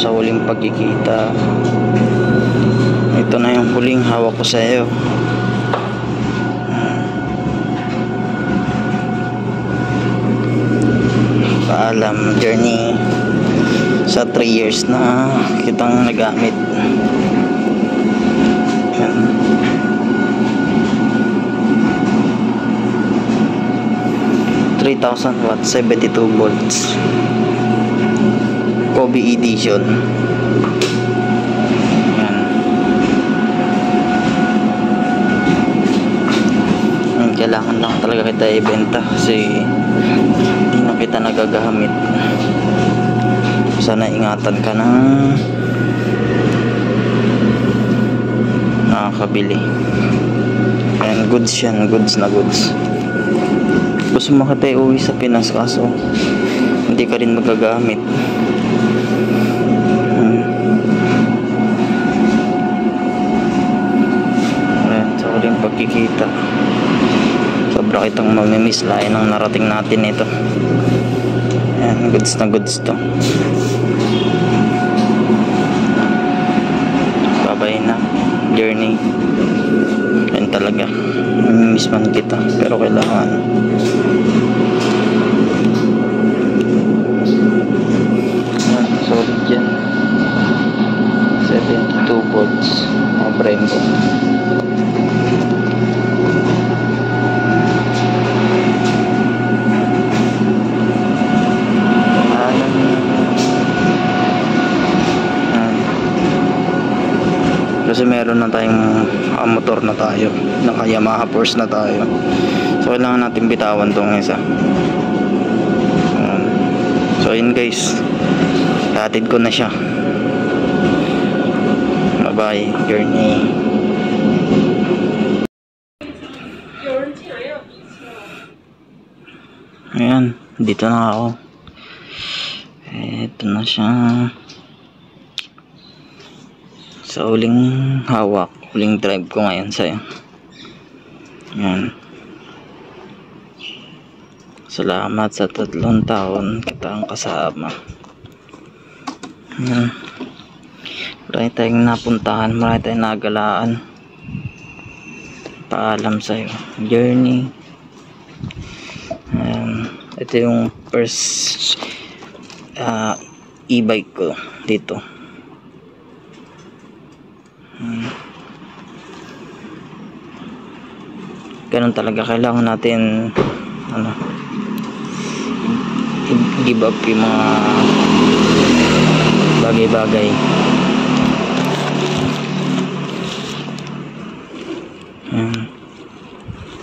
sa huling pagkikita. Ito na yung huling hawak ko sa iyo. Paalam, journey. Sa 3 years na kitang nagamit. 3,000 watts, 72 volts. Kobe edition. Yan. Kailangan lang talaga kita ibenta kasi hindi na kita nagagamit. Sana ingatan ka ng nakakabili. Yan, goods yan, goods na goods. Gusto mo kita uwi sa Pinas kaso hindi ka rin magagamit. Ayan, sa huling pagkikita. Sobra kitang mamimiss, lain ang narating natin ito. Ayan, goods na goods to. Babay na journey. Yan talaga, mamimiss man kita pero kailangan. Ayan, solid yan. 72 volts mga Brembo. Kasi meron na tayong motor na tayo, naka Yamaha Force na tayo, so kailangan natin bitawan tong isa. So yun guys, hatid ko na siya. Bye bye journey. Ayan, dito na ako. Ito na siya. Sa huling hawak, huling drive ko ngayon sa'yo. Yan. Salamat sa 3 taon kitang kasama. Yan. Marami tayong napuntahan, marami tayong nagalaan. Paalam sa'yo. Journey. Yan. Ito yung first e-bike ko dito. Ganun talaga, kailangan natin give up yung mga bagay-bagay.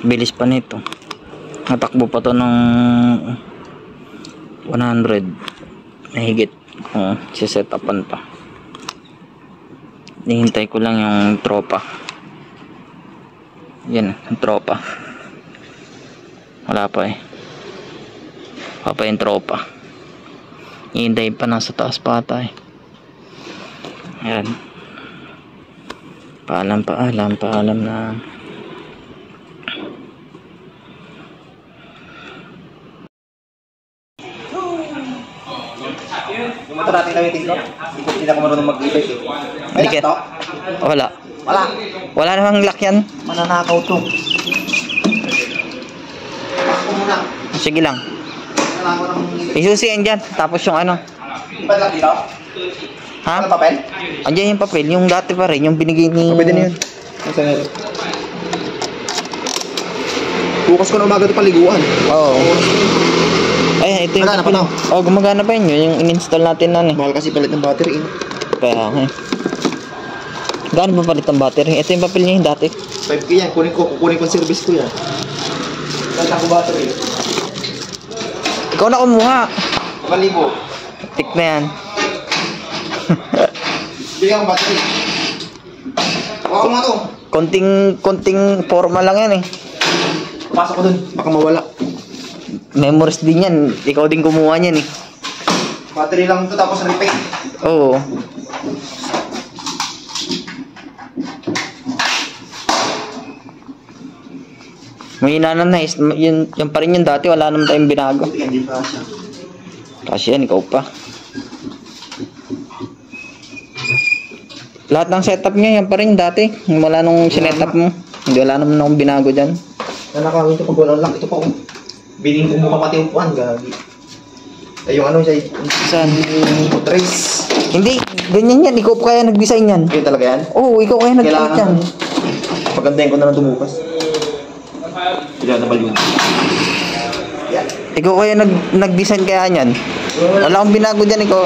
Bilis pa nito, natakbo pa to ng 100 mahigit kung sisetapan pa. Hihintay ko lang yung tropa. Yan, yung tropa. Wala pa eh. Wala pa yung tropa. Hihintay pa nasa taas pa ata eh. Ayan. Paalam na. Yung motor natin na waiting ko, hindi ako marunong mag-e-bike eh. May lock to? Wala namang lock yan. Mananakaw to. Ako muna. Sige lang. Isusi yan dyan. Tapos yung ano. Iba lock dito? Ha? Ano papel? Andiyan yung papel. Yung dati pa rin. Yung binigay ni... Pwede na yun. Bukas ko na umaga ito paliguan. Oo. Ay, ito yung gumagana pa na. Oh, gumagana pa yun. Yung in-install natin na Mahal kasi palit ng battery. Kaya gaano ba palit ng battery? Ito yung papel niya yung dati. 5K yan. Kukunin ko yung service ko yan. Palit ako battery. Ikaw na kumuha. 1,000. Tik na yan. Bigyan ko battery. Huwag ko nga to. Konting forma lang yan eh. Pasok ko dun. Baka mawala. Memories din yan. Ikaw din kumuha niyan eh. Battery lang ito tapos repaint. Oo. May inanan na yun pa rin yung dati. Wala naman tayong binago. Hindi pa siya. Kasi yan, ikaw pa. Lahat ng setup niya, yan pa rin dati. Wala nung sinetup mo. Hindi, wala naman akong binago dyan. Nanakawin ito pag walang lock. Ito pa oh. Biling ko mukha pati upuan, gagi. Ay, yung ano siya, Saan? trace. Hindi, ganyan yan. Ikaw pa kaya nag-design yan. Yun talaga yan? Oo, ikaw kaya nag-design yan. Pagandahin ko na lang dumukas. Kailangan naman yun. Yan. Ikaw kaya nag-design kaya yan. Wala akong binago dyan, ikaw.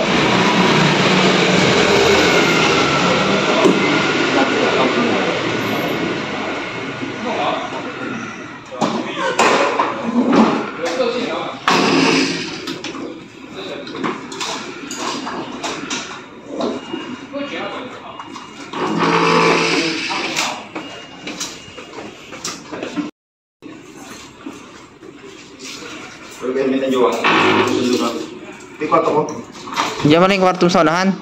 Pero kaya minta jowa. Di kwarto ko. Diyan mo na yung kwartong sa unahan.